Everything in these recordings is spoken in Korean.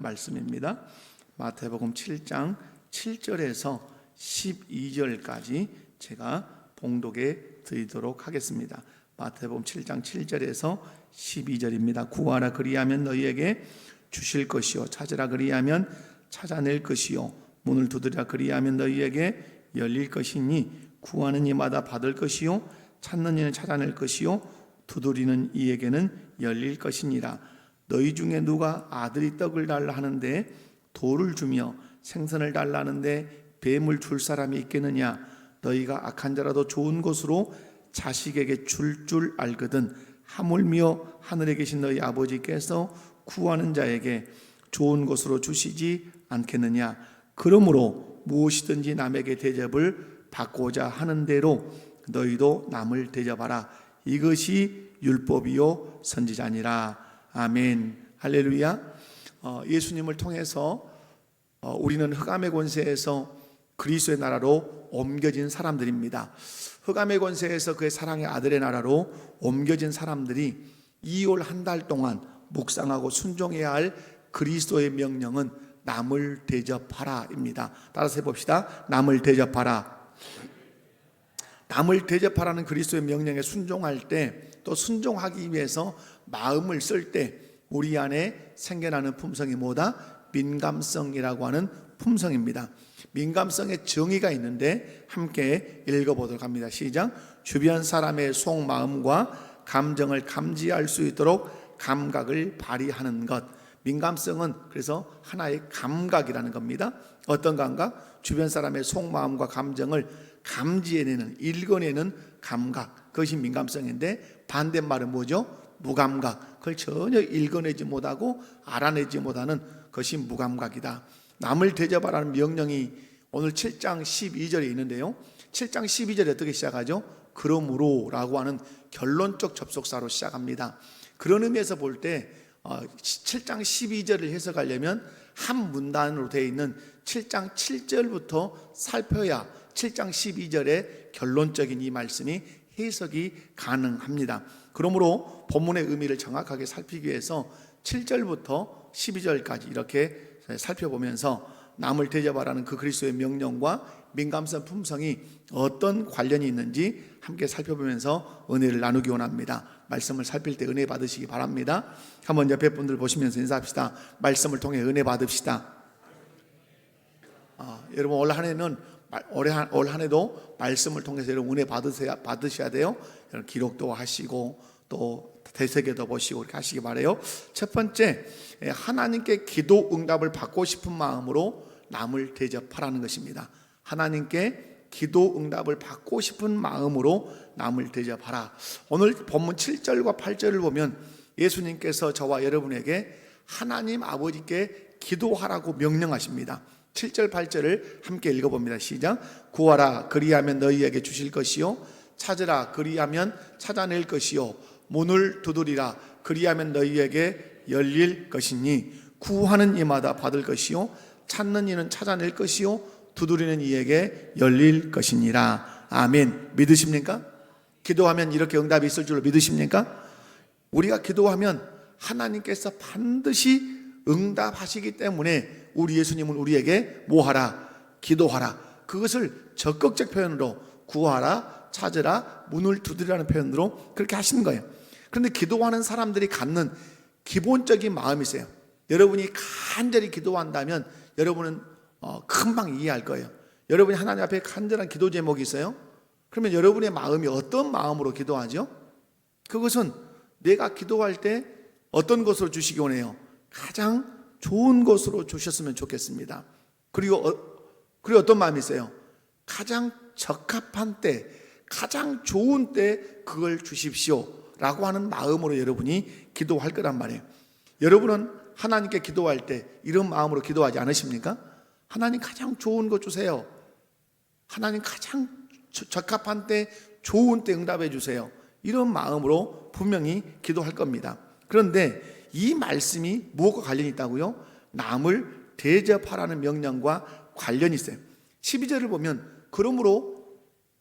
말씀입니다. 마태복음 7장 7절에서 12절까지 제가 봉독해 드리도록 하겠습니다. 마태복음 7장 7절에서 12절입니다. 구하라 그리하면 너희에게 주실 것이요 찾으라 그리하면 찾아낼 것이요 문을 두드리라 그리하면 너희에게 열릴 것이니 구하는 이마다 받을 것이요 찾는 이는 찾아낼 것이요 두드리는 이에게는 열릴 것이니라. 너희 중에 누가 아들이 떡을 달라 하는데 돌을 주며 생선을 달라 하는데 뱀을 줄 사람이 있겠느냐? 너희가 악한 자라도 좋은 것으로 자식에게 줄 알거든 하물며 하늘에 계신 너희 아버지께서 구하는 자에게 좋은 것으로 주시지 않겠느냐? 그러므로 무엇이든지 남에게 대접을 받고자 하는 대로 너희도 남을 대접하라. 이것이 율법이요 선지자니라. 아멘. 할렐루야. 예수님을 통해서 우리는 흑암의 권세에서 그리스도의 나라로 옮겨진 사람들입니다. 흑암의 권세에서 그의 사랑의 아들의 나라로 옮겨진 사람들이 2월 한 달 동안 묵상하고 순종해야 할 그리스도의 명령은 남을 대접하라입니다. 따라서 해봅시다. 남을 대접하라. 남을 대접하라는 그리스도의 명령에 순종할 때, 또 순종하기 위해서 마음을 쓸 때 우리 안에 생겨나는 품성이 뭐다? 민감성이라고 하는 품성입니다. 민감성의 정의가 있는데 함께 읽어보도록 합니다. 시작. 주변 사람의 속마음과 감정을 감지할 수 있도록 감각을 발휘하는 것. 민감성은 그래서 하나의 감각이라는 겁니다. 어떤 감각? 주변 사람의 속마음과 감정을 감지해내는, 읽어내는 감각, 그것이 민감성인데 반대말은 뭐죠? 무감각. 그걸 전혀 읽어내지 못하고 알아내지 못하는 것이 무감각이다. 남을 대접하라는 명령이 오늘 7장 12절에 있는데요, 7장 12절에 어떻게 시작하죠? 그러므로 라고 하는 결론적 접속사로 시작합니다. 그런 의미에서 볼 때 7장 12절을 해석하려면 한 문단으로 되어 있는 7장 7절부터 살펴야 7장 12절의 결론적인 이 말씀이 해석이 가능합니다. 그러므로 본문의 의미를 정확하게 살피기 위해서 7절부터 12절까지 이렇게 살펴보면서 남을 대접하라는 그 그리스도의 명령과 민감성 품성이 어떤 관련이 있는지 함께 살펴보면서 은혜를 나누기 원합니다. 말씀을 살필 때 은혜 받으시기 바랍니다. 한번 옆에 분들 보시면서 인사합시다. 말씀을 통해 은혜 받읍시다. 여러분 올 한 해도 말씀을 통해서 여러분 은혜 받으셔야 돼요. 여러분 기록도 하시고 또 되새겨도 보시고 이렇게 하시기 바라요. 첫 번째, 하나님께 기도 응답을 받고 싶은 마음으로 남을 대접하라는 것입니다. 하나님께 기도 응답을 받고 싶은 마음으로 남을 대접하라. 오늘 본문 7절과 8절을 보면 예수님께서 저와 여러분에게 하나님 아버지께 기도하라고 명령하십니다. 7절 8절을 함께 읽어봅니다. 시작. 구하라 그리하면 너희에게 주실 것이요 찾으라 그리하면 찾아낼 것이요 문을 두드리라 그리하면 너희에게 열릴 것이니 구하는 이마다 받을 것이요 찾는 이는 찾아낼 것이요 두드리는 이에게 열릴 것이니라. 아멘. 믿으십니까? 기도하면 이렇게 응답이 있을 줄로 믿으십니까? 우리가 기도하면 하나님께서 반드시 응답하시기 때문에 우리 예수님은 우리에게 뭐하라? 기도하라. 그것을 적극적 표현으로 구하라, 찾으라, 문을 두드리라는 표현으로 그렇게 하시는 거예요. 그런데 기도하는 사람들이 갖는 기본적인 마음이 있어요. 여러분이 간절히 기도한다면 여러분은 금방 이해할 거예요. 여러분이 하나님 앞에 간절한 기도 제목이 있어요? 그러면 여러분의 마음이 어떤 마음으로 기도하죠? 그것은 내가 기도할 때 어떤 것으로 주시기 원해요? 가장 좋은 것으로 주셨으면 좋겠습니다. 그리고 어떤 마음이 있어요? 가장 적합한 때, 가장 좋은 때 그걸 주십시오 라고 하는 마음으로 여러분이 기도할 거란 말이에요. 여러분은 하나님께 기도할 때 이런 마음으로 기도하지 않으십니까? 하나님 가장 좋은 것 주세요. 하나님 가장 적합한 때, 좋은 때 응답해 주세요. 이런 마음으로 분명히 기도할 겁니다. 그런데 이 말씀이 무엇과 관련이 있다고요? 남을 대접하라는 명령과 관련이 있어요. 12절을 보면 그러므로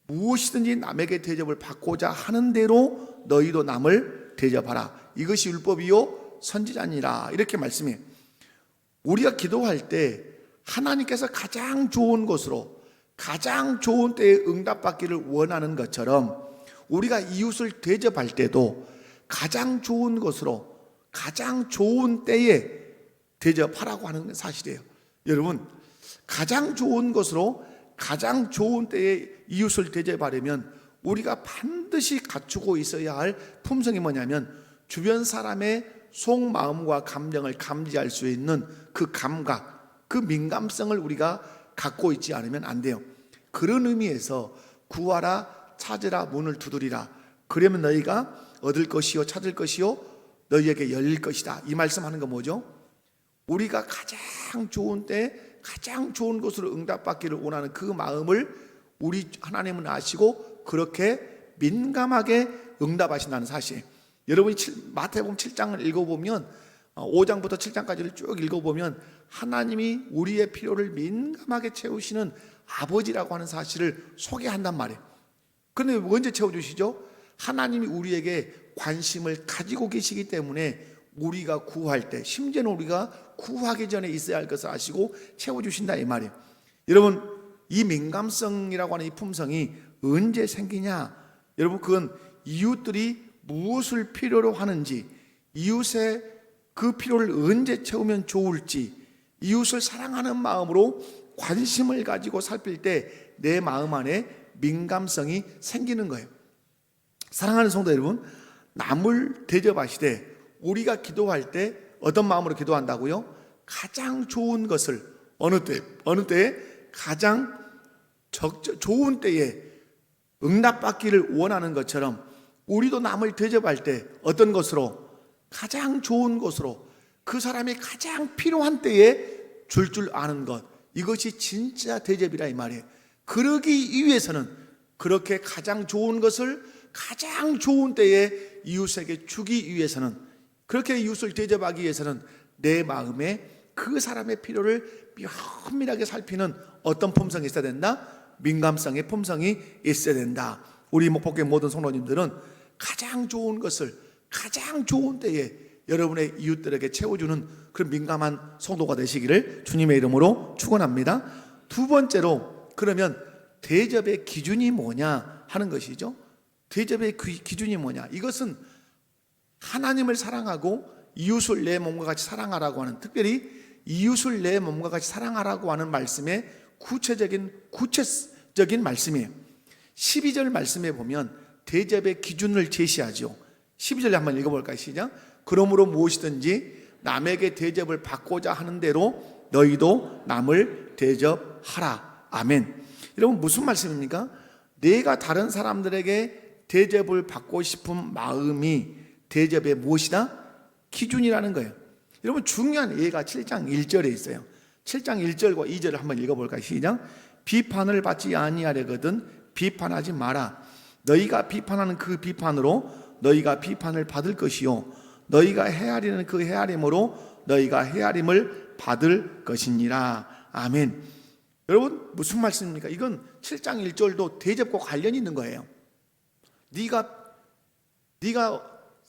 무엇이든지 남에게 대접을 받고자 하는 대로 너희도 남을 대접하라. 이것이 율법이요 선지자니라. 이렇게 말씀해요. 우리가 기도할 때 하나님께서 가장 좋은 곳으로 가장 좋은 때에 응답받기를 원하는 것처럼 우리가 이웃을 대접할 때도 가장 좋은 것으로 가장 좋은 때에 대접하라고 하는 사실이에요. 여러분, 가장 좋은 것으로 가장 좋은 때에 이웃을 대접하려면 우리가 반드시 갖추고 있어야 할 품성이 뭐냐면 주변 사람의 속마음과 감정을 감지할 수 있는 그 감각, 그 민감성을 우리가 갖고 있지 않으면 안 돼요. 그런 의미에서 구하라 찾으라 문을 두드리라. 그러면 너희가 얻을 것이요 찾을 것이요 너희에게 열릴 것이다. 이 말씀하는 거 뭐죠? 우리가 가장 좋은 때 가장 좋은 것으로 응답받기를 원하는 그 마음을 우리 하나님은 아시고 그렇게 민감하게 응답하신다는 사실. 여러분이 마태복음 7장을 읽어보면 5장부터 7장까지를 쭉 읽어보면 하나님이 우리의 필요를 민감하게 채우시는 아버지라고 하는 사실을 소개한단 말이에요. 그런데 언제 채워주시죠? 하나님이 우리에게 관심을 가지고 계시기 때문에 우리가 구할 때, 심지어는 우리가 구하기 전에 있어야 할 것을 아시고 채워주신다 이 말이에요. 여러분, 이 민감성이라고 하는 이 품성이 언제 생기냐? 여러분, 그건 이웃들이 무엇을 필요로 하는지, 이웃의 그 필요를 언제 채우면 좋을지, 이웃을 사랑하는 마음으로 관심을 가지고 살필 때 내 마음 안에 민감성이 생기는 거예요. 사랑하는 성도 여러분, 남을 대접하시되 우리가 기도할 때 어떤 마음으로 기도한다고요? 가장 좋은 것을 어느 때에 가장 좋은 때에 응답받기를 원하는 것처럼 우리도 남을 대접할 때 어떤 것으로? 가장 좋은 것으로 그 사람이 가장 필요한 때에 줄 아는 것, 이것이 진짜 대접이라 이 말이에요. 그러기 위해서는 그렇게 가장 좋은 것을 가장 좋은 때에 이웃에게 주기 위해서는, 그렇게 이웃을 대접하기 위해서는 내 마음에 그 사람의 필요를 면밀하게 살피는 어떤 품성이 있어야 된다? 민감성의 품성이 있어야 된다. 우리 목포교회 모든 성도님들은 가장 좋은 것을 가장 좋은 때에 여러분의 이웃들에게 채워주는 그런 민감한 성도가 되시기를 주님의 이름으로 축원합니다. 두 번째로, 그러면 대접의 기준이 뭐냐 하는 것이죠. 대접의 기준이 뭐냐? 이것은 하나님을 사랑하고 이웃을 내 몸과 같이 사랑하라고 하는, 특별히 이웃을 내 몸과 같이 사랑하라고 하는 말씀의 구체적인 말씀이에요. 12절 말씀에 보면 대접의 기준을 제시하죠. 12절 한번 읽어볼까요? 시작. 그러므로 무엇이든지 남에게 대접을 받고자 하는 대로 너희도 남을 대접하라. 아멘. 여러분, 무슨 말씀입니까? 내가 다른 사람들에게 대접을 받고 싶은 마음이 대접의 무엇이다? 기준이라는 거예요. 여러분, 중요한 예가 7장 1절에 있어요. 7장 1절과 2절을 한번 읽어볼까요? 시작. 비판을 받지 아니하려거든 비판하지 마라. 너희가 비판하는 그 비판으로 너희가 비판을 받을 것이요 너희가 헤아리는 그 헤아림으로 너희가 헤아림을 받을 것이니라. 아멘. 여러분, 무슨 말씀입니까? 이건 7장 1절도 대접과 관련이 있는 거예요. 네가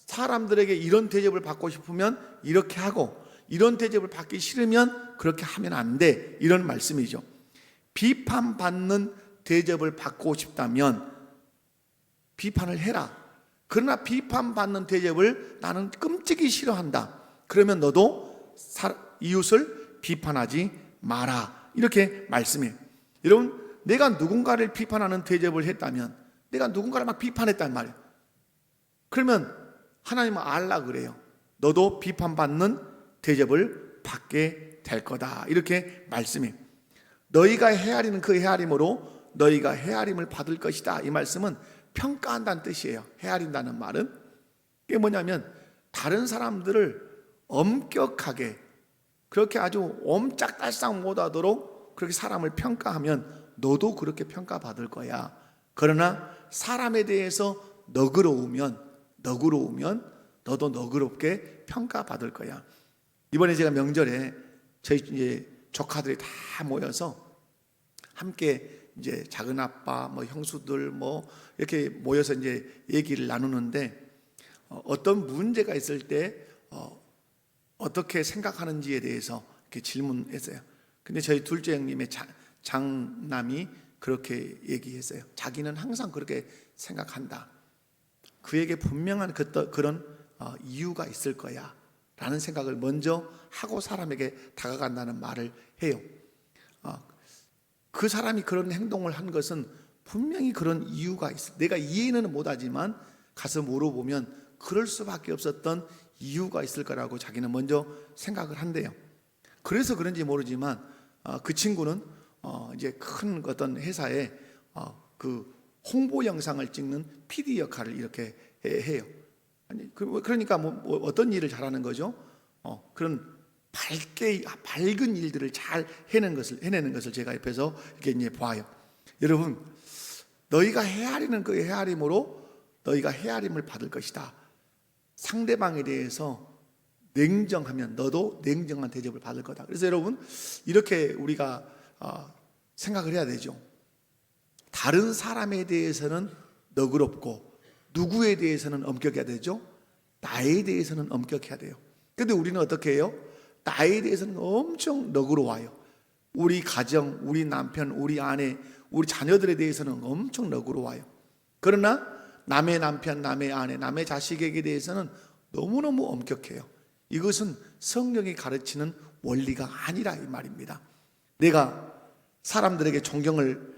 사람들에게 이런 대접을 받고 싶으면 이렇게 하고, 이런 대접을 받기 싫으면 그렇게 하면 안 돼, 이런 말씀이죠. 비판받는 대접을 받고 싶다면 비판을 해라. 그러나 비판받는 대접을 나는 끔찍이 싫어한다. 그러면 너도 이웃을 비판하지 마라. 이렇게 말씀해요. 여러분, 내가 누군가를 비판하는 대접을 했다면, 내가 누군가를 막 비판했단 말이에요. 그러면 하나님은 알라 그래요. 너도 비판받는 대접을 받게 될 거다. 이렇게 말씀해요. 너희가 헤아리는 그 헤아림으로 너희가 헤아림을 받을 것이다. 이 말씀은 평가한다는 뜻이에요. 헤아린다는 말은 이게 뭐냐면 다른 사람들을 엄격하게, 그렇게 아주 옴짝달싹 못하도록 그렇게 사람을 평가하면 너도 그렇게 평가받을 거야. 그러나 사람에 대해서 너그러우면 너도 너그럽게 평가받을 거야. 이번에 제가 명절에 저희 이제 조카들이 다 모여서 함께 이제 작은 아빠, 형수들 이렇게 모여서 이제 얘기를 나누는데, 어떤 문제가 있을 때 어떻게 생각하는지에 대해서 이렇게 질문했어요. 근데 저희 둘째 형님의 장남이 그렇게 얘기했어요. 자기는 항상 그렇게 생각한다. 그에게 분명한 그런 이유가 있을 거야 라는 생각을 먼저 하고 사람에게 다가간다는 말을 해요. 그 사람이 그런 행동을 한 것은 분명히 그런 이유가 있어. 내가 이해는 못하지만 가서 물어보면 그럴 수밖에 없었던 이유가 있을 거라고 자기는 먼저 생각을 한대요. 그래서 그런지 모르지만 그 친구는 이제 큰 어떤 회사에 그 홍보 영상을 찍는 PD 역할을 이렇게 해요. 아니 그러니까 뭐 어떤 일을 잘하는 거죠? 그런 밝은 일들을 잘 해내는 것을 제가 옆에서 이렇게 이제 봐요. 여러분, 너희가 헤아리는 그 헤아림으로 너희가 헤아림을 받을 것이다. 상대방에 대해서 냉정하면 너도 냉정한 대접을 받을 거다. 그래서 여러분, 이렇게 우리가 생각을 해야 되죠. 다른 사람에 대해서는 너그럽고 누구에 대해서는 엄격해야 되죠. 나에 대해서는 엄격해야 돼요. 근데 우리는 어떻게 해요? 나에 대해서는 엄청 너그러워요. 우리 가정, 우리 남편, 우리 아내, 우리 자녀들에 대해서는 엄청 너그러워요. 그러나 남의 남편, 남의 아내, 남의 자식에게 대해서는 너무너무 엄격해요. 이것은 성경이 가르치는 원리가 아니라 이 말입니다. 내가 사람들에게 존경을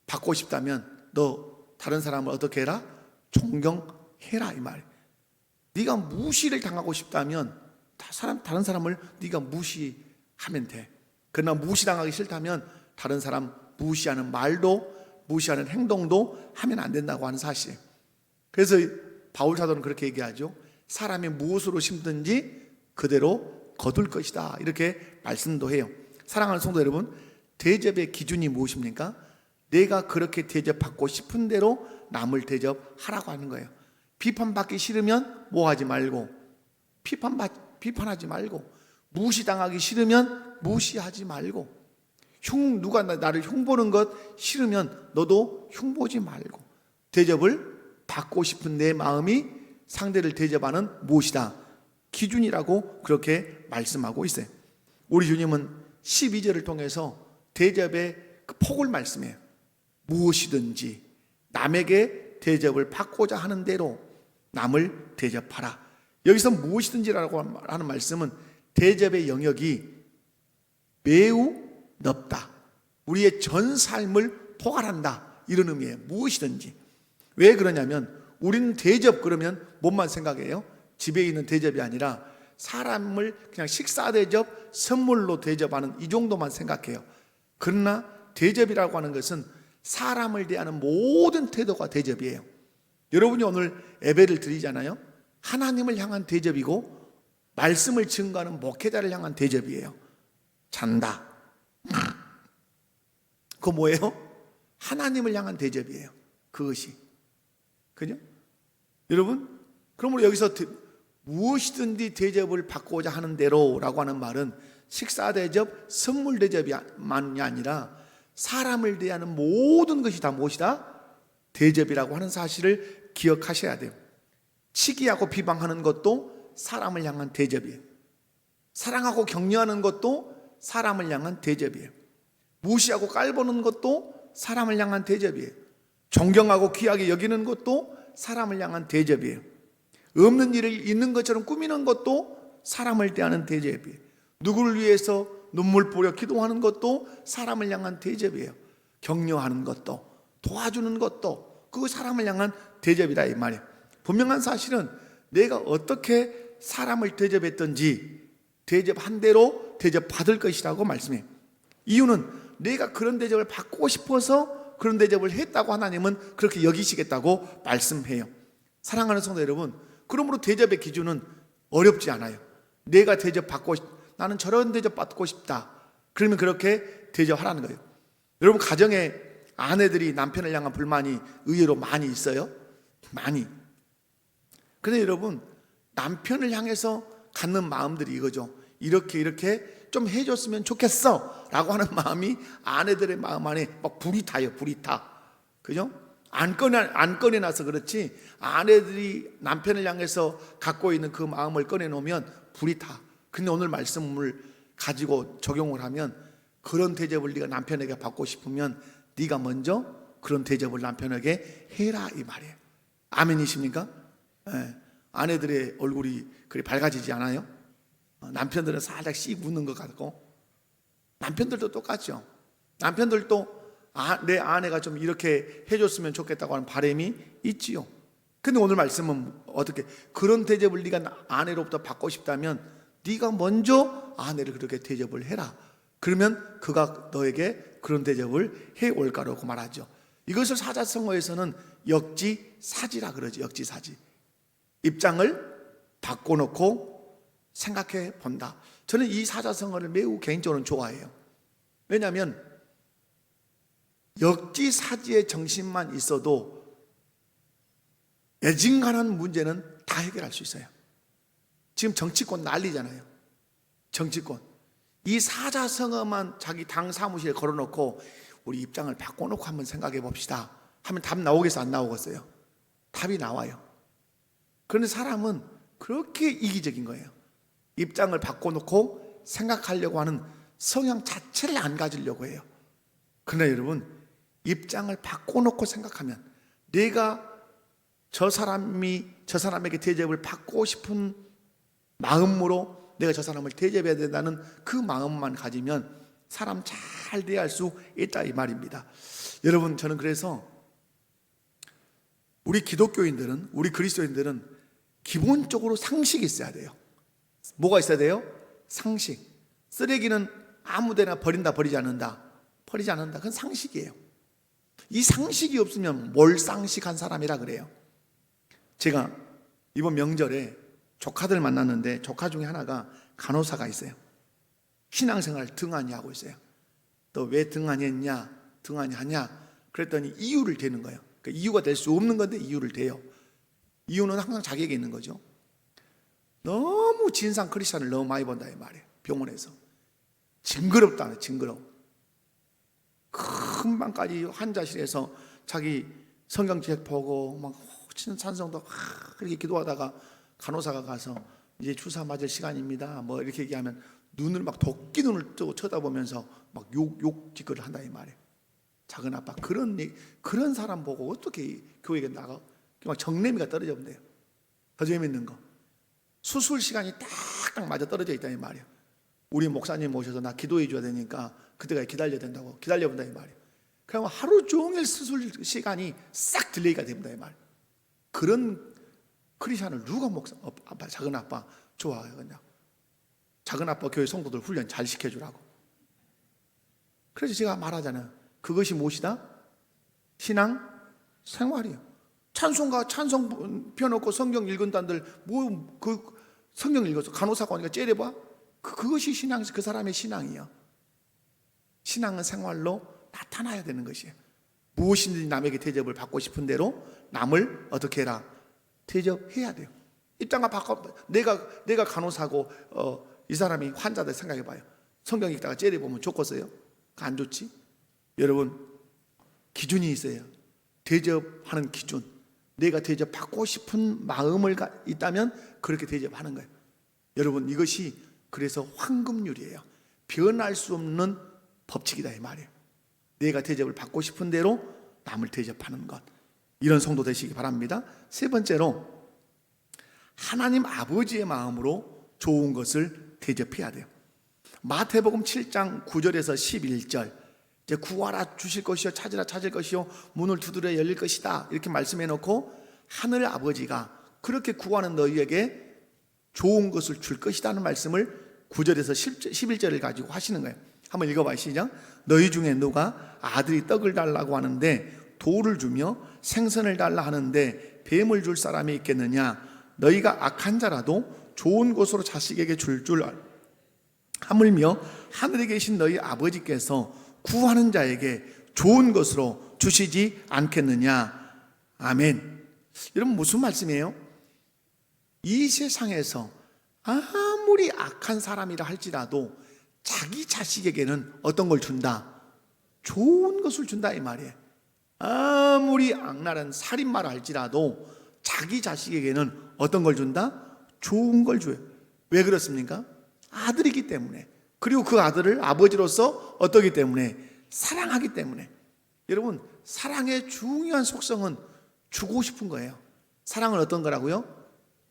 받고 싶다면 너 다른 사람을 어떻게 해라? 존경해라 이 말. 네가 무시를 당하고 싶다면 다른 사람을 네가 무시하면 돼. 그러나 무시당하기 싫다면 다른 사람 무시하는 말도 무시하는 행동도 하면 안 된다고 하는 사실. 그래서 바울 사도는 그렇게 얘기하죠. 사람이 무엇으로 심든지 그대로 거둘 것이다. 이렇게 말씀도 해요. 사랑하는 성도 여러분, 대접의 기준이 무엇입니까? 내가 그렇게 대접받고 싶은 대로 남을 대접하라고 하는 거예요. 비판받기 싫으면 뭐 하지 말고, 비판하지 말고, 무시당하기 싫으면 무시하지 말고, 누가 나를 흉보는 것 싫으면 너도 흉보지 말고, 대접을 받고 싶은 내 마음이 상대를 대접하는 무엇이다? 기준이라고 그렇게 말씀하고 있어요. 우리 주님은 12절을 통해서 대접의 그 폭을 말씀해요. 무엇이든지 남에게 대접을 받고자 하는 대로 남을 대접하라. 여기서 무엇이든지라고 하는 말씀은 대접의 영역이 매우 넓다. 우리의 전 삶을 포괄한다. 이런 의미예요. 무엇이든지. 왜 그러냐면 우리는 대접 그러면 뭔만 생각해요? 집에 있는 대접이 아니라 사람을 그냥 식사 대접, 선물로 대접하는 이 정도만 생각해요. 그러나 대접이라고 하는 것은 사람을 대하는 모든 태도가 대접이에요. 여러분이 오늘 예배를 드리잖아요. 하나님을 향한 대접이고 말씀을 증거하는 목회자를 향한 대접이에요. 잔다. 그거 뭐예요? 하나님을 향한 대접이에요. 그것이. 그죠? 여러분, 그러므로 여기서 무엇이든지 대접을 받고자 하는 대로라고 하는 말은 식사 대접, 선물 대접만이 아니라 사람을 대하는 모든 것이 다 무엇이다? 대접이라고 하는 사실을 기억하셔야 돼요. 치기하고 비방하는 것도 사람을 향한 대접이에요. 사랑하고 격려하는 것도 사람을 향한 대접이에요. 무시하고 깔보는 것도 사람을 향한 대접이에요. 존경하고 귀하게 여기는 것도 사람을 향한 대접이에요. 없는 일을 있는 것처럼 꾸미는 것도 사람을 대하는 대접이에요. 누구를 위해서 눈물 뿌려 기도하는 것도 사람을 향한 대접이에요. 격려하는 것도 도와주는 것도 그 사람을 향한 대접이다 이 말이에요. 분명한 사실은 내가 어떻게 사람을 대접했든지 대접한 대로 대접받을 것이라고 말씀해요. 이유는 내가 그런 대접을 받고 싶어서 그런 대접을 했다고 하나님은 그렇게 여기시겠다고 말씀해요. 사랑하는 성도 여러분, 그러므로 대접의 기준은 어렵지 않아요. 내가 나는 저런 대접 받고 싶다. 그러면 그렇게 대접하라는 거예요. 여러분, 가정에 아내들이 남편을 향한 불만이 의외로 많이 있어요. 많이. 근데 여러분, 남편을 향해서 갖는 마음들이 이거죠. 이렇게 좀 해줬으면 좋겠어 라고 하는 마음이 아내들의 마음 안에 막 불이 타요. 불이 타. 그죠? 안 꺼내놔서 그렇지 아내들이 남편을 향해서 갖고 있는 그 마음을 꺼내놓으면 불이 타. 근데 오늘 말씀을 가지고 적용을 하면 그런 대접을 네가 남편에게 받고 싶으면 네가 먼저 그런 대접을 남편에게 해라 이 말이에요. 아멘이십니까? 예. 아내들의 얼굴이 그리 밝아지지 않아요? 남편들은 살짝 씩 웃는 것 같고, 남편들도 똑같죠. 남편들도 내 아내가 좀 이렇게 해줬으면 좋겠다고 하는 바람이 있지요. 근데 오늘 말씀은 어떻게, 그런 대접을 네가 아내로부터 받고 싶다면 네가 먼저 아내를 그렇게 대접을 해라. 그러면 그가 너에게 그런 대접을 해올 거라고 말하죠. 이것을 사자성어에서는 역지사지라 그러죠. 역지사지. 입장을 바꿔놓고 생각해 본다. 저는 이 사자성어를 매우 개인적으로 좋아해요. 왜냐하면 역지사지의 정신만 있어도 애진간한 문제는 다 해결할 수 있어요. 지금 정치권 난리잖아요. 정치권. 이 사자성어만 자기 당 사무실에 걸어놓고 우리 입장을 바꿔놓고 한번 생각해 봅시다 하면 답 나오겠어, 안 나오겠어요? 답이 나와요. 그런데 사람은 그렇게 이기적인 거예요. 입장을 바꿔놓고 생각하려고 하는 성향 자체를 안 가지려고 해요. 그러나 여러분, 입장을 바꿔놓고 생각하면 내가 저 사람에게 대접을 받고 싶은 마음으로 내가 저 사람을 대접해야 된다는 그 마음만 가지면 사람 잘 대할 수 있다 이 말입니다. 여러분, 저는 그래서 우리 기독교인들은, 우리 그리스도인들은 기본적으로 상식이 있어야 돼요. 뭐가 있어야 돼요? 상식. 쓰레기는 아무데나 버리지 않는다. 그건 상식이에요. 이 상식이 없으면 몰상식한 사람이라 그래요. 제가 이번 명절에 조카들 만났는데 조카 중에 하나가 간호사가 있어요. 신앙생활 등한히 하고 있어요. 너 왜 등한히 했냐? 등한히 하냐? 그랬더니 이유를 대는 거예요. 그러니까 이유가 될 수 없는 건데 이유를 대요. 이유는 항상 자기에게 있는 거죠. 너무 진상 크리스찬을 너무 많이 본다 이 말이에요. 병원에서. 징그럽다, 징그러워. 큰 방까지 환자실에서 자기 성경책 보고 막 찬송도 그렇게 기도하다가 간호사가 가서 이제 주사 맞을 시간입니다 뭐 이렇게 얘기하면 눈을 막 도끼 눈을 뜨고 쳐다보면서 막 욕짓거리를 한다 이 말이에요. 작은 아빠 그런 사람 보고 어떻게 교회에 나가? 막 정내미가 떨어져 본대요. 더 재밌는 거, 수술 시간이 딱 맞아 떨어져 있다 이 말이에요. 우리 목사님 모셔서 나 기도해 줘야 되니까 그때가 기다려야 된다고 기다려본다 이 말이에요. 그러면 하루 종일 수술 시간이 싹 딜레이가 됩니다 이 말이에요. 그런 크리스찬을 누가 아빠, 작은 아빠 좋아해요? 그냥 작은 아빠 교회 성도들 훈련 잘 시켜주라고. 그래서 제가 말하잖아요. 그것이 무엇이다? 신앙 생활이에요. 찬송 펴놓고 성경 읽은단들 성경 읽어서 간호사가 오니까 째려봐? 그것이 신앙, 그 사람의 신앙이에요. 신앙은 생활로 나타나야 되는 것이에요. 무엇이든지 남에게 대접을 받고 싶은 대로 남을 어떻게 해라? 대접해야 돼요. 입장을 바꿔. 내가 간호사고 이 사람이 환자들 생각해 봐요. 성경 읽다가 째려보면 좋겠어요? 안 좋지? 여러분, 기준이 있어요. 대접하는 기준. 내가 대접받고 싶은 마음을 있다면 그렇게 대접하는 거예요. 여러분, 이것이 그래서 황금률이에요. 변할 수 없는 법칙이다 이 말이에요. 내가 대접을 받고 싶은 대로 남을 대접하는 것. 이런 성도 되시기 바랍니다. 세 번째로, 하나님 아버지의 마음으로 좋은 것을 대접해야 돼요. 마태복음 7장 9절에서 11절, 이제 구하라 주실 것이요, 찾으라 찾을 것이요, 문을 두드려 열릴 것이다 이렇게 말씀해 놓고 하늘 아버지가 그렇게 구하는 너희에게 좋은 것을 줄 것이라는 말씀을 9절에서 11절을 가지고 하시는 거예요. 한번 읽어봐요. 시작. 너희 중에 누가 아들이 떡을 달라고 하는데 돌을 주며 생선을 달라 하는데 뱀을 줄 사람이 있겠느냐? 너희가 악한 자라도 좋은 것으로 자식에게 줄 하물며 하늘에 계신 너희 아버지께서 구하는 자에게 좋은 것으로 주시지 않겠느냐? 아멘. 여러분, 무슨 말씀이에요? 이 세상에서 아무리 악한 사람이라 할지라도 자기 자식에게는 어떤 걸 준다? 좋은 것을 준다 이 말이에요. 아무리 악랄한 살인마라 할지라도 자기 자식에게는 어떤 걸 준다? 좋은 걸 줘요. 왜 그렇습니까? 아들이기 때문에. 그리고 그 아들을 아버지로서 어떠기 때문에? 사랑하기 때문에. 여러분, 사랑의 중요한 속성은 주고 싶은 거예요. 사랑은 어떤 거라고요?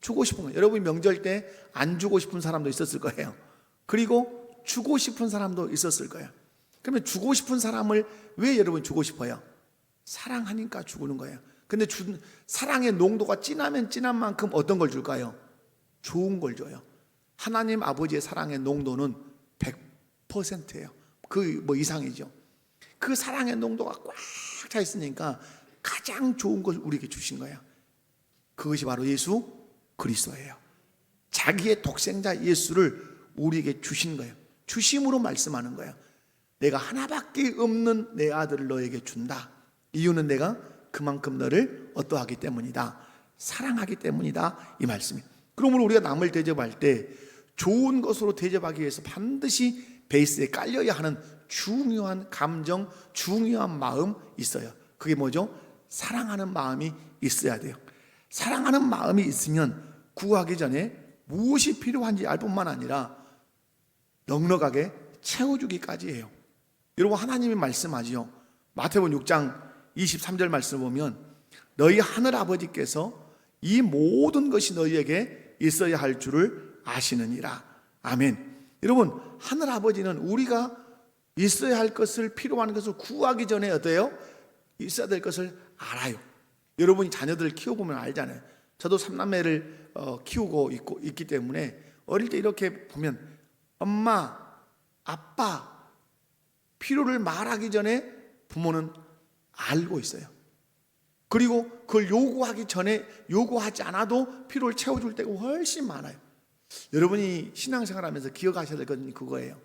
주고 싶은 거예요. 여러분이 명절 때 안 주고 싶은 사람도 있었을 거예요. 그리고 주고 싶은 사람도 있었을 거예요. 그러면 주고 싶은 사람을 왜 여러분 주고 싶어요? 사랑하니까 주는 거예요. 근데 사랑의 농도가 진하면 진한 만큼 어떤 걸 줄까요? 좋은 걸 줘요. 하나님 아버지의 사랑의 농도는 100%예요. 그 이상이죠. 그 사랑의 농도가 꽉 차 있으니까 가장 좋은 걸 우리에게 주신 거예요. 그것이 바로 예수 그리스도예요. 자기의 독생자 예수를 우리에게 주신 거예요. 주심으로 말씀하는 거예요. 내가 하나밖에 없는 내 아들을 너에게 준다. 이유는 내가 그만큼 너를 어떠하기 때문이다. 사랑하기 때문이다. 이 말씀이에요. 그러므로 우리가 남을 대접할 때 좋은 것으로 대접하기 위해서 반드시 베이스에 깔려야 하는 중요한 감정, 중요한 마음 있어요. 그게 뭐죠? 사랑하는 마음이 있어야 돼요. 사랑하는 마음이 있으면 구하기 전에 무엇이 필요한지 알 뿐만 아니라 넉넉하게 채워주기까지 해요. 여러분, 하나님이 말씀하지요. 마태복음 6장 23절 말씀을 보면 너희 하늘 아버지께서 이 모든 것이 너희에게 있어야 할 줄을 아시느니라. 아멘. 여러분, 하늘 아버지는 우리가 있어야 할 것을, 필요한 것을 구하기 전에 어때요? 있어야 될 것을 알아요. 여러분이 자녀들을 키워보면 알잖아요. 저도 3남매를 키우고 있기 때문에 어릴 때 이렇게 보면 엄마, 아빠 필요를 말하기 전에 부모는 알고 있어요. 그리고 그걸 요구하기 전에, 요구하지 않아도 필요를 채워줄 때가 훨씬 많아요. 여러분이 신앙생활하면서 기억하셔야 될 것은 그거예요.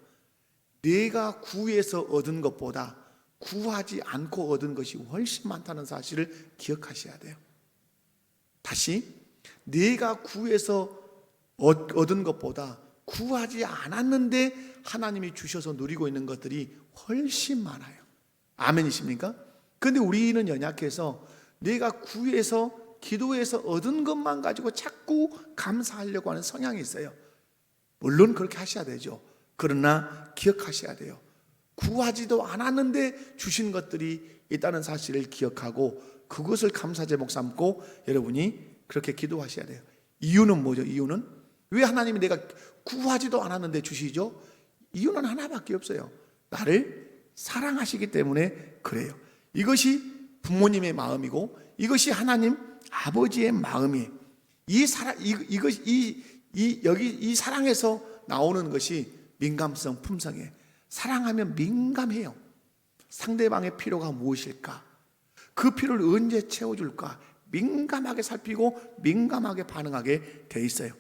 내가 구해서 얻은 것보다 구하지 않고 얻은 것이 훨씬 많다는 사실을 기억하셔야 돼요. 다시, 내가 구해서 얻은 것보다 구하지 않았는데 하나님이 주셔서 누리고 있는 것들이 훨씬 많아요. 아멘이십니까? 그런데 우리는 연약해서 내가 구해서 기도해서 얻은 것만 가지고 자꾸 감사하려고 하는 성향이 있어요. 물론 그렇게 하셔야 되죠. 그러나 기억하셔야 돼요. 구하지도 않았는데 주신 것들이 있다는 사실을 기억하고 그것을 감사 제목 삼고 여러분이 그렇게 기도하셔야 돼요. 이유는 뭐죠? 이유는 왜 하나님이 내가 구하지도 않았는데 주시죠? 이유는 하나밖에 없어요. 나를 사랑하시기 때문에 그래요. 이것이 부모님의 마음이고 이것이 하나님 아버지의 마음이에요. 이 사랑에서 나오는 것이 민감성, 품성이에요. 사랑하면 민감해요. 상대방의 필요가 무엇일까? 그 필요를 언제 채워줄까? 민감하게 살피고 민감하게 반응하게 돼 있어요.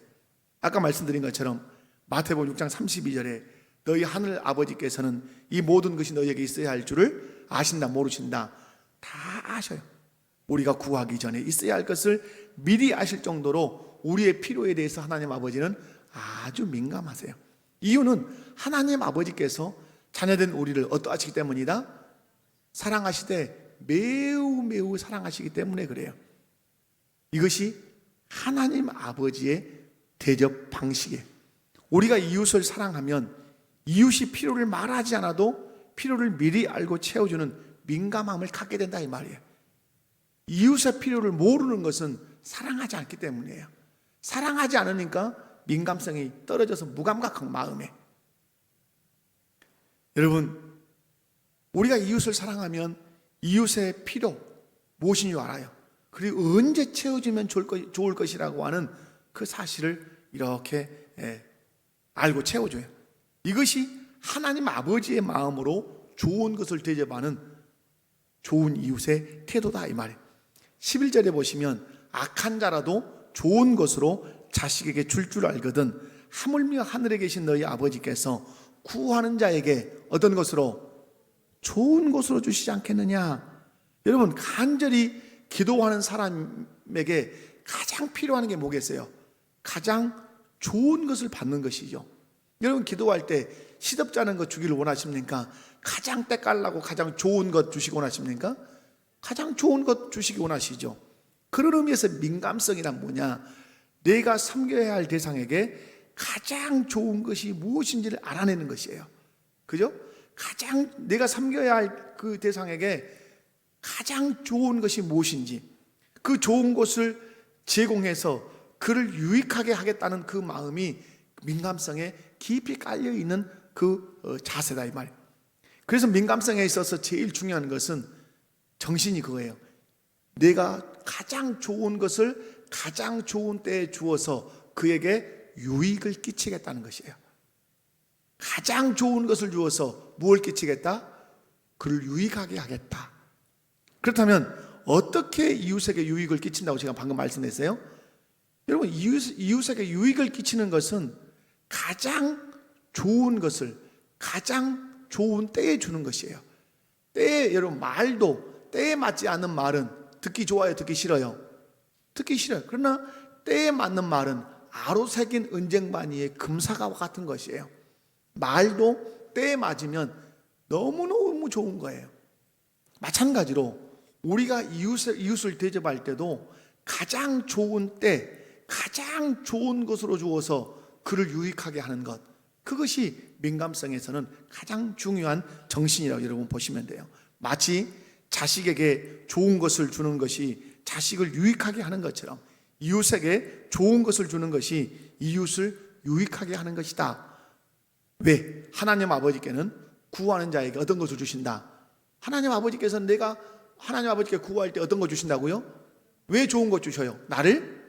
아까 말씀드린 것처럼 마태복음 6장 32절에 너희 하늘 아버지께서는 이 모든 것이 너희에게 있어야 할 줄을 아신다 모르신다? 다 아셔요. 우리가 구하기 전에 있어야 할 것을 미리 아실 정도로 우리의 필요에 대해서 하나님 아버지는 아주 민감하세요. 이유는 하나님 아버지께서 자녀된 우리를 어떠하시기 때문이다? 사랑하시되 매우 사랑하시기 때문에 그래요. 이것이 하나님 아버지의 대접 방식이에요. 우리가 이웃을 사랑하면 이웃이 필요를 말하지 않아도 필요를 미리 알고 채워주는 민감함을 갖게 된다 이 말이에요. 이웃의 필요를 모르는 것은 사랑하지 않기 때문이에요. 사랑하지 않으니까 민감성이 떨어져서 무감각한 마음에. 여러분, 우리가 이웃을 사랑하면 이웃의 필요 무엇인 줄 알아요. 그리고 언제 채워주면 좋을 것이라고 하는 그 사실을 이렇게 알고 채워줘요. 이것이 하나님 아버지의 마음으로 좋은 것을 대접하는 좋은 이웃의 태도다 이 말이에요. 11절에 보시면 악한 자라도 좋은 것으로 자식에게 줄 알거든 하물며 하늘에 계신 너희 아버지께서 구하는 자에게 어떤 것으로? 좋은 것으로 주시지 않겠느냐. 여러분, 간절히 기도하는 사람에게 가장 필요한 게 뭐겠어요? 가장 좋은 것을 받는 것이죠. 여러분, 기도할 때 시덥지 않은 것 주기를 원하십니까? 가장 때깔나고 가장 좋은 것 주시기 원하십니까? 가장 좋은 것 주시기 원하시죠. 그런 의미에서 민감성이란 뭐냐? 내가 섬겨야 할 대상에게 가장 좋은 것이 무엇인지를 알아내는 것이에요. 그죠? 가장 내가 섬겨야 할 그 대상에게 가장 좋은 것이 무엇인지, 그 좋은 것을 제공해서 그를 유익하게 하겠다는 그 마음이 민감성에 깊이 깔려 있는 그 자세다 이 말. 그래서 민감성에 있어서 제일 중요한 것은 정신이 그거예요. 내가 가장 좋은 것을 가장 좋은 때에 주어서 그에게 유익을 끼치겠다는 것이에요. 가장 좋은 것을 주어서 무엇을 끼치겠다? 그를 유익하게 하겠다. 그렇다면 어떻게 이웃에게 유익을 끼친다고 제가 방금 말씀했어요? 여러분, 이웃에게 유익을 끼치는 것은 가장 좋은 것을 가장 좋은 때에 주는 것이에요. 때에, 여러분, 말도 때에 맞지 않는 말은 듣기 좋아요, 듣기 싫어요? 듣기 싫어요. 그러나 때에 맞는 말은 아로 새긴 은쟁반위의 금사과와 같은 것이에요. 말도 때에 맞으면 너무너무 좋은 거예요. 마찬가지로 우리가 이웃을 대접할 때도 가장 좋은 때, 가장 좋은 것으로 주어서 그를 유익하게 하는 것, 그것이 민감성에서는 가장 중요한 정신이라고 여러분 보시면 돼요. 마치 자식에게 좋은 것을 주는 것이 자식을 유익하게 하는 것처럼 이웃에게 좋은 것을 주는 것이 이웃을 유익하게 하는 것이다. 왜? 하나님 아버지께는 구하는 자에게 어떤 것을 주신다. 하나님 아버지께서는 내가 하나님 아버지께 구할 때 어떤 거 주신다고요? 왜 좋은 것 주셔요? 나를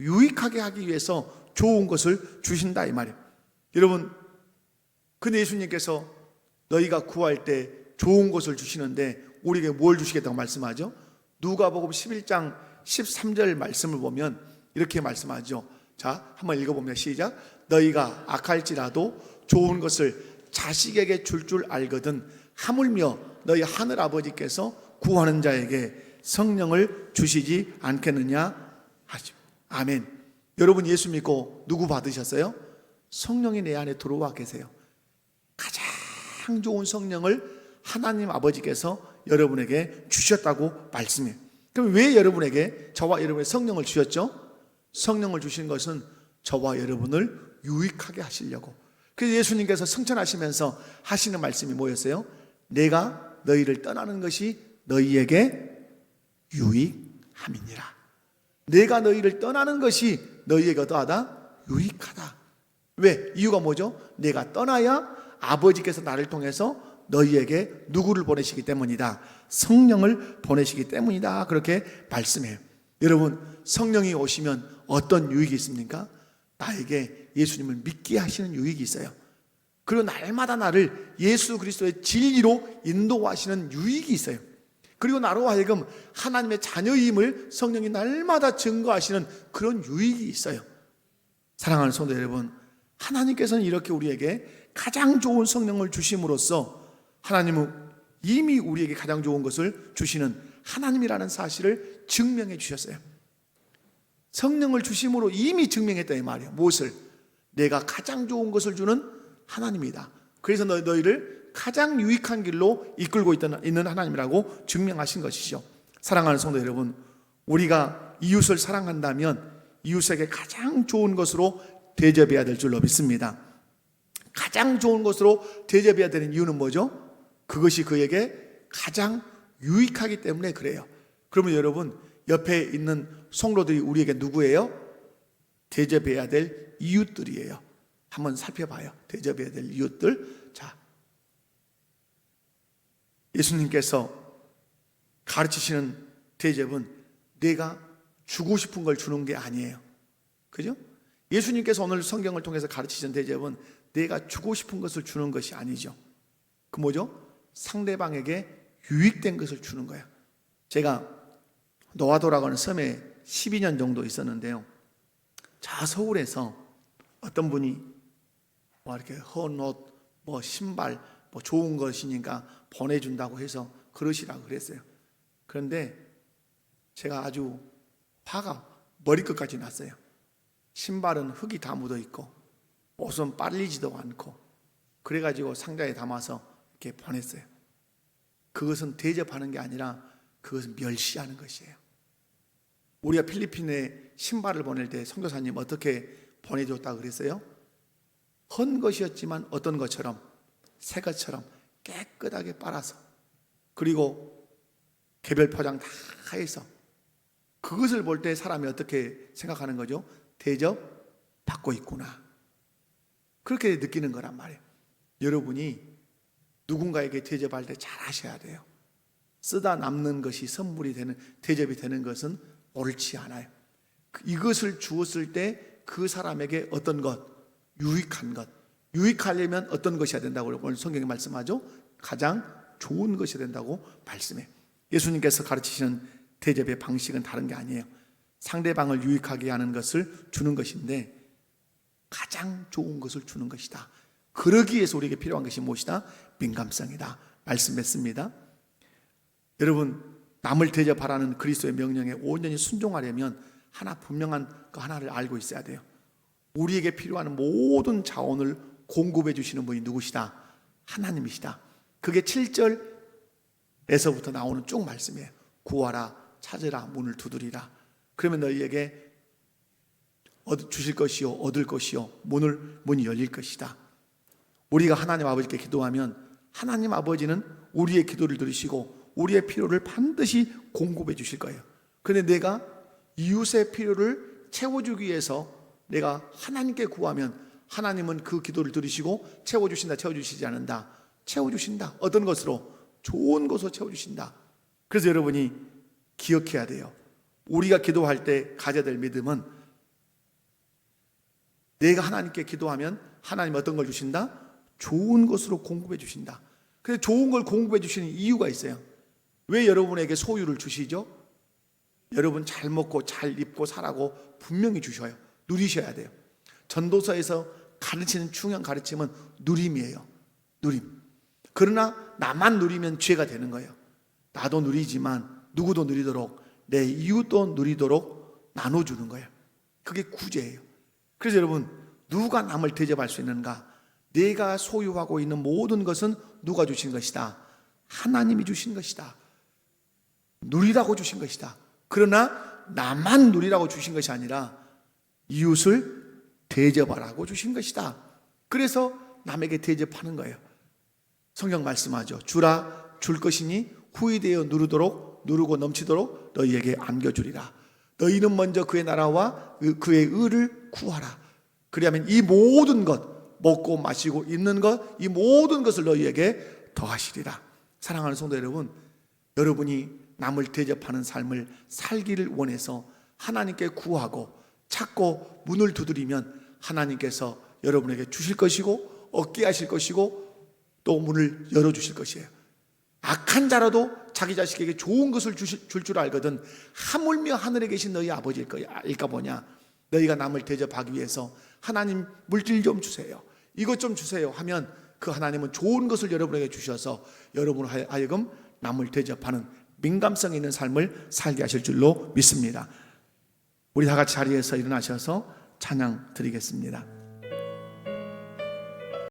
유익하게 하기 위해서 좋은 것을 주신다 이 말이에요. 여러분, 근데 예수님께서 너희가 구할 때 좋은 것을 주시는데 우리에게 뭘 주시겠다고 말씀하죠? 누가복음 11장 13절 말씀을 보면 이렇게 말씀하죠. 자, 한번 읽어보면 시작. 너희가 악할지라도 좋은 것을 자식에게 줄 알거든 하물며 너희 하늘 아버지께서 구하는 자에게 성령을 주시지 않겠느냐 하죠. 아멘. 여러분, 예수 믿고 누구 받으셨어요? 성령이 내 안에 들어와 계세요. 가장 좋은 성령을 하나님 아버지께서 여러분에게 주셨다고 말씀해요. 그럼 왜 여러분에게, 저와 여러분의 성령을 주셨죠? 성령을 주신 것은 저와 여러분을 유익하게 하시려고. 그래서 예수님께서 승천하시면서 하시는 말씀이 뭐였어요? 내가 너희를 떠나는 것이 너희에게 유익함이니라. 내가 너희를 떠나는 것이 너희에게 어떠하다? 유익하다. 왜? 이유가 뭐죠? 내가 떠나야 아버지께서 나를 통해서 너희에게 누구를 보내시기 때문이다. 성령을 보내시기 때문이다. 그렇게 말씀해요. 여러분, 성령이 오시면 어떤 유익이 있습니까? 나에게 예수님을 믿게 하시는 유익이 있어요. 그리고 날마다 나를 예수 그리스도의 진리로 인도하시는 유익이 있어요. 그리고 나로 하여금 하나님의 자녀임을 성령이 날마다 증거하시는 그런 유익이 있어요. 사랑하는 성도 여러분, 하나님께서는 이렇게 우리에게 가장 좋은 성령을 주심으로써 하나님은 이미 우리에게 가장 좋은 것을 주시는 하나님이라는 사실을 증명해 주셨어요. 성령을 주심으로 이미 증명했다 이 말이에요. 무엇을? 내가 가장 좋은 것을 주는 하나님이다. 그래서 너희를 가장 유익한 길로 이끌고 있는 하나님이라고 증명하신 것이죠. 사랑하는 성도 여러분, 우리가 이웃을 사랑한다면 이웃에게 가장 좋은 것으로 대접해야 될 줄로 믿습니다. 가장 좋은 것으로 대접해야 되는 이유는 뭐죠? 그것이 그에게 가장 유익하기 때문에 그래요. 그러면 여러분, 옆에 있는 성도들이 우리에게 누구예요? 대접해야 될 이웃들이에요. 한번 살펴봐요. 대접해야 될 이웃들. 자, 예수님께서 가르치시는 대접은 내가 주고 싶은 걸 주는 게 아니에요. 그죠? 예수님께서 오늘 성경을 통해서 가르치신 대접은 내가 주고 싶은 것을 주는 것이 아니죠. 그 뭐죠? 상대방에게 유익된 것을 주는 거예요. 제가 노아도라고 하는 섬에 12년 정도 있었는데요. 자, 서울에서 어떤 분이 이렇게 헌 옷, 신발, 좋은 것이니까 보내준다고 해서 그러시라고 그랬어요. 그런데 제가 아주 화가 머리끝까지 났어요. 신발은 흙이 다 묻어 있고 옷은 빨리지도 않고, 그래가지고 상자에 담아서 이렇게 보냈어요. 그것은 대접하는 게 아니라 그것은 멸시하는 것이에요. 우리가 필리핀에 신발을 보낼 때 선교사님 어떻게 보내줬다고 그랬어요? 헌 것이었지만 어떤 것처럼, 새 것처럼 깨끗하게 빨아서, 그리고 개별 포장 다 해서, 그것을 볼 때 사람이 어떻게 생각하는 거죠? 대접받고 있구나, 그렇게 느끼는 거란 말이에요. 여러분이 누군가에게 대접할 때 잘 하셔야 돼요. 쓰다 남는 것이 선물이 되는, 대접이 되는 것은 옳지 않아요. 이것을 주었을 때 그 사람에게 어떤 것, 유익한 것, 유익하려면 어떤 것이어야 된다고 오늘 성경에 말씀하죠. 가장 좋은 것이 된다고 말씀해요. 예수님께서 가르치시는 대접의 방식은 다른 게 아니에요. 상대방을 유익하게 하는 것을 주는 것인데 가장 좋은 것을 주는 것이다. 그러기 위해서 우리에게 필요한 것이 무엇이다? 민감성이다 말씀했습니다. 여러분, 남을 대접하라는 그리스도의 명령에 온전히 순종하려면 하나, 분명한 그 하나를 알고 있어야 돼요. 우리에게 필요한 모든 자원을 공급해 주시는 분이 누구시다? 하나님이시다. 그게 7절에서부터 나오는 쭉 말씀이에요. 구하라, 찾으라, 문을 두드리라. 그러면 너희에게 주실 것이요, 얻을 것이요, 문이 열릴 것이다. 우리가 하나님 아버지께 기도하면 하나님 아버지는 우리의 기도를 들으시고 우리의 필요를 반드시 공급해 주실 거예요. 그런데 내가 이웃의 필요를 채워주기 위해서 내가 하나님께 구하면 하나님은 그 기도를 들으시고 채워주신다, 채워주시지 않는다? 채워주신다. 어떤 것으로? 좋은 것으로 채워주신다. 그래서 여러분이 기억해야 돼요. 우리가 기도할 때 가져야 될 믿음은 내가 하나님께 기도하면 하나님 어떤 걸 주신다? 좋은 것으로 공급해 주신다. 그래서 좋은 걸 공급해 주시는 이유가 있어요. 왜 여러분에게 소유를 주시죠? 여러분 잘 먹고 잘 입고 살라고 분명히 주셔요. 누리셔야 돼요. 전도서에서 가르치는 중요한 가르침은 누림이에요. 누림. 그러나 나만 누리면 죄가 되는 거예요. 나도 누리지만 누구도 누리도록, 내 이웃도 누리도록 나눠주는 거예요. 그게 구제예요. 그래서 여러분, 누가 남을 대접할 수 있는가? 내가 소유하고 있는 모든 것은 누가 주신 것이다? 하나님이 주신 것이다. 누리라고 주신 것이다. 그러나 나만 누리라고 주신 것이 아니라 이웃을 대접하라고 주신 것이다. 그래서 남에게 대접하는 거예요. 성경 말씀하죠. 주라, 줄 것이니 후히 되어 누르고 넘치도록 너희에게 안겨주리라. 너희는 먼저 그의 나라와 그의 의를 구하라. 그리하면 이 모든 것, 먹고 마시고 입는 것, 이 모든 것을 너희에게 더하시리라. 사랑하는 성도 여러분, 여러분이 남을 대접하는 삶을 살기를 원해서 하나님께 구하고 찾고 문을 두드리면 하나님께서 여러분에게 주실 것이고 얻게 하실 것이고 또 문을 열어주실 것이에요. 악한 자라도 자기 자식에게 좋은 것을 줄 줄 알거든 하물며 하늘에 계신 너희 아버지일까 보냐. 너희가 남을 대접하기 위해서 하나님 물질 좀 주세요, 이것 좀 주세요 하면 그 하나님은 좋은 것을 여러분에게 주셔서 여러분을 하여금 남을 대접하는 민감성 있는 삶을 살게 하실 줄로 믿습니다. 우리 다 같이 자리에서 일어나셔서 찬양 드리겠습니다.